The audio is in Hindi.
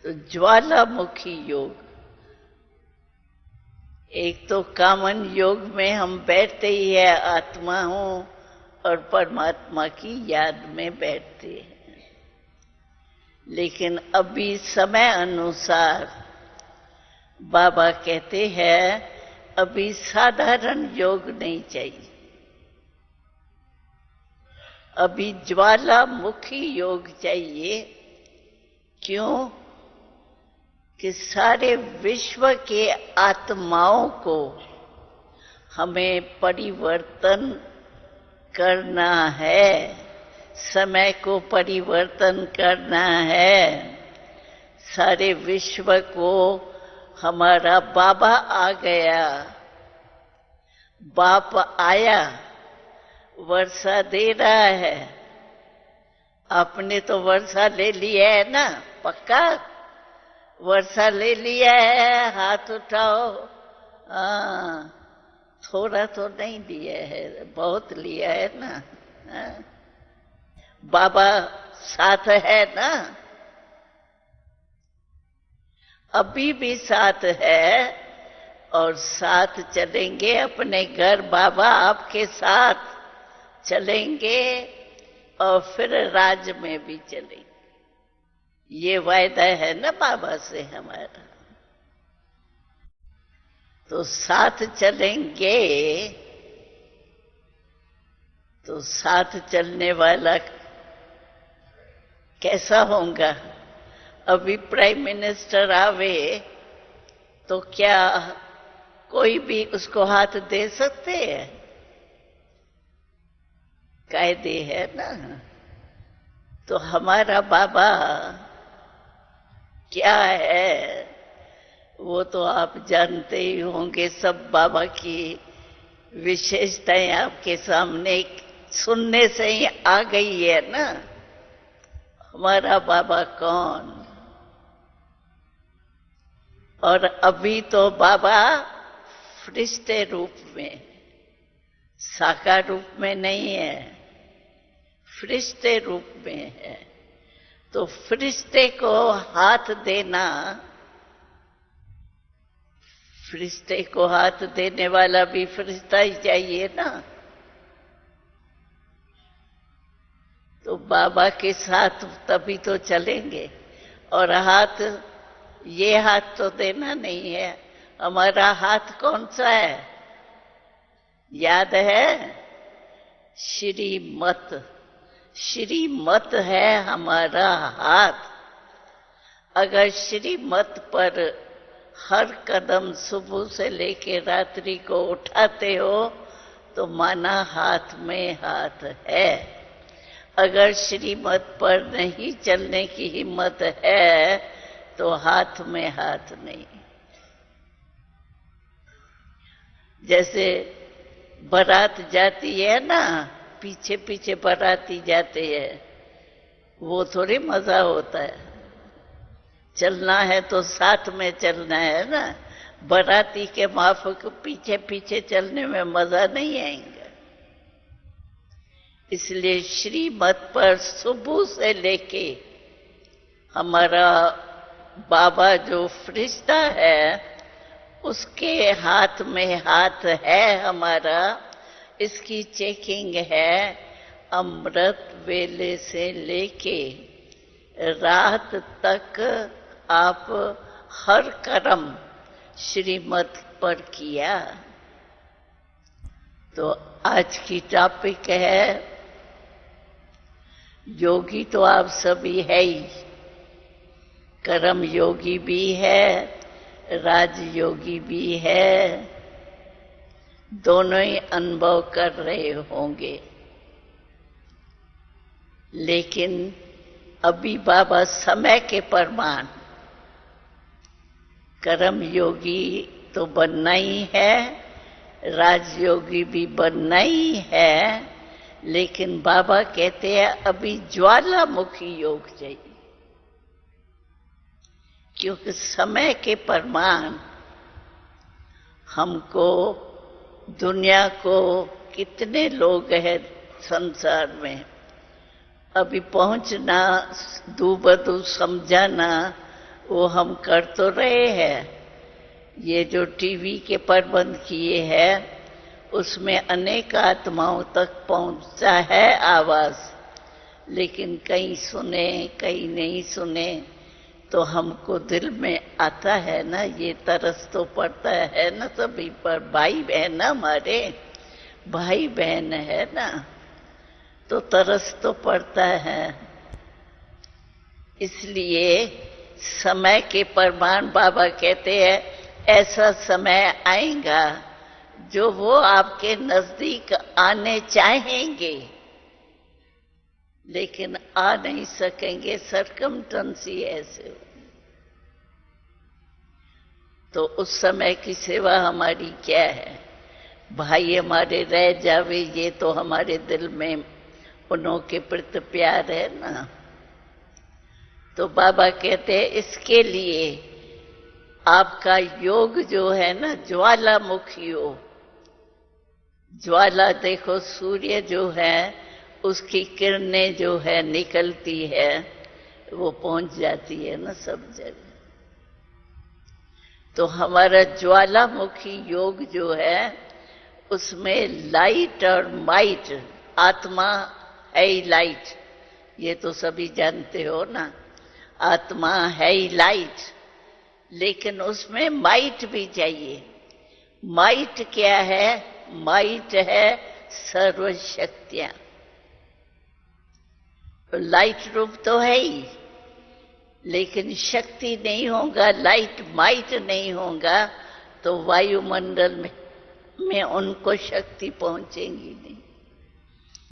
तो ज्वालामुखी योग, एक तो कामन योग में हम बैठते ही है, आत्मा हूं और परमात्मा की याद में बैठते हैं। लेकिन अभी समय अनुसार बाबा कहते हैं अभी साधारण योग नहीं चाहिए, अभी ज्वालामुखी योग चाहिए। क्यों? कि सारे विश्व के आत्माओं को हमें परिवर्तन करना है, समय को परिवर्तन करना है। सारे विश्व को हमारा बाबा आ गया, बाप आया, वर्षा दे रहा है। आपने तो वर्षा ले लिया है ना, पक्का वर्षा ले लिया है? हाथ उठाओ। हाँ, थोड़ा तो नहीं लिया है, बहुत लिया है ना। हाँ? बाबा साथ है ना, अभी भी साथ है और साथ चलेंगे अपने घर। बाबा आपके साथ चलेंगे और फिर राज में भी चलेंगे। ये वायदा है ना बाबा से हमारा। तो साथ चलेंगे, तो साथ चलने वाला कैसा होगा? अभी प्राइम मिनिस्टर आवे तो क्या कोई भी उसको हाथ दे सकते हैं? कायदे है ना। तो हमारा बाबा क्या है वो तो आप जानते ही होंगे। सब बाबा की विशेषताएं आपके सामने सुनने से ही आ गई है ना। हमारा बाबा कौन? और अभी तो बाबा फरिश्ते रूप में, साकार रूप में नहीं है, फरिश्ते रूप में है। तो फरिश्ते को हाथ देना, फरिश्ते को हाथ देने वाला भी फरिश्ता ही चाहिए ना। तो बाबा के साथ तभी तो चलेंगे। और हाथ, ये हाथ तो देना नहीं है। हमारा हाथ कौन सा है? याद है? श्रीमत, श्रीमत है हमारा हाथ। अगर श्रीमत पर हर कदम सुबह से लेके रात्रि को उठाते हो तो माना हाथ में हाथ है। अगर श्रीमत पर नहीं चलने की हिम्मत है तो हाथ में हाथ नहीं। जैसे बारात जाती है ना, पीछे पीछे बाराती जाते हैं, वो थोड़ी मजा होता है। चलना है तो साथ में चलना है ना। बाराती के माफक पीछे पीछे चलने में मजा नहीं आएगा। इसलिए श्रीमत पर सुबह से लेके हमारा बाबा जो फरिश्ता है उसके हाथ में हाथ है हमारा। इसकी चेकिंग है अमृत वेले से लेके रात तक। आप हर कर्म श्रीमत पर किया। तो आज की टॉपिक है, योगी तो आप सभी है ही, कर्म योगी भी है, राजयोगी भी है, दोनों ही अनुभव कर रहे होंगे। लेकिन अभी बाबा समय के प्रमाण, कर्म योगी तो बनना ही है, राजयोगी भी बनना ही है। लेकिन बाबा कहते हैं अभी ज्वालामुखी योग चाहिए। क्योंकि समय के प्रमाण हमको, दुनिया को, कितने लोग हैं संसार में, अभी पहुंचना, दूबदू समझाना वो हम कर तो रहे हैं। ये जो टीवी के प्रबंध किए हैं उसमें अनेक आत्माओं तक पहुंचता है आवाज, लेकिन कहीं सुने कहीं नहीं सुने, तो हमको दिल में आता है ना, ये तरस तो पड़ता है ना सभी पर। भाई बहन हमारे, भाई बहन है ना, तो तरस तो पड़ता है। इसलिए समय के प्रमाण बाबा कहते हैं ऐसा समय आएगा जो वो आपके नजदीक आने चाहेंगे लेकिन आ नहीं सकेंगे, सरकमस्टेंसी ऐसे हो। तो उस समय की सेवा हमारी क्या है? भाई हमारे रह जावे, ये तो हमारे दिल में उन्हों के प्रति प्यार है ना। तो बाबा कहते हैं इसके लिए आपका योग जो है ना ज्वालामुखी हो। ज्वाला देखो, सूर्य जो है उसकी किरणें जो है निकलती है, वो पहुंच जाती है ना सब जगह। तो हमारा ज्वालामुखी योग जो है उसमें लाइट और माइट, आत्मा है ही लाइट, ये तो सभी जानते हो ना। आत्मा है ही लाइट, लेकिन उसमें माइट भी चाहिए। माइट क्या है? माइट है सर्वशक्तियां। लाइट रूप तो है ही, लेकिन शक्ति नहीं होगा, लाइट माइट नहीं होगा, तो वायुमंडल में उनको शक्ति पहुंचेगी नहीं।